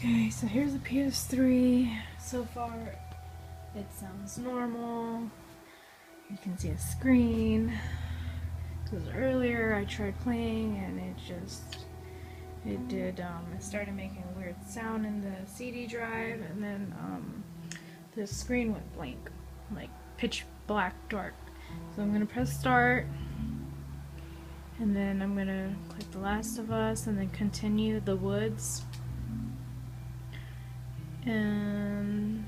Okay, so here's the PS3. So far, it sounds normal. You can see a screen. Because earlier I tried playing and it started making a weird sound in the CD drive, and then the screen went blank, like pitch black dark. So I'm gonna press start, and then I'm gonna click The Last of Us, and then continue The Woods. And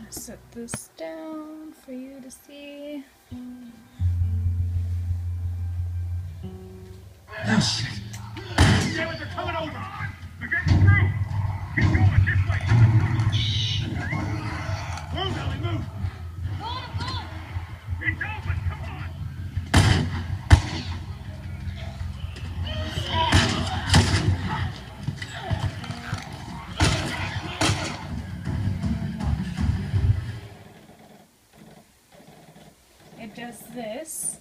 set this down for you to see. Yes. Damn it, they're coming over! They're getting through! Keep going, this way, move, Ellie, move! Go on! It's open, come on! It does this,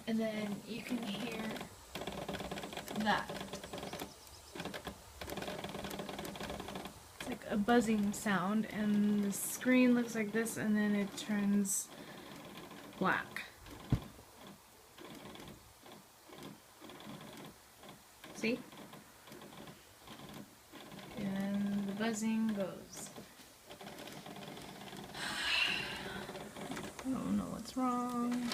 and then you can hear that. It's like a buzzing sound, and the screen looks like this, and then it turns black. See? And the buzzing goes. I don't know what's wrong.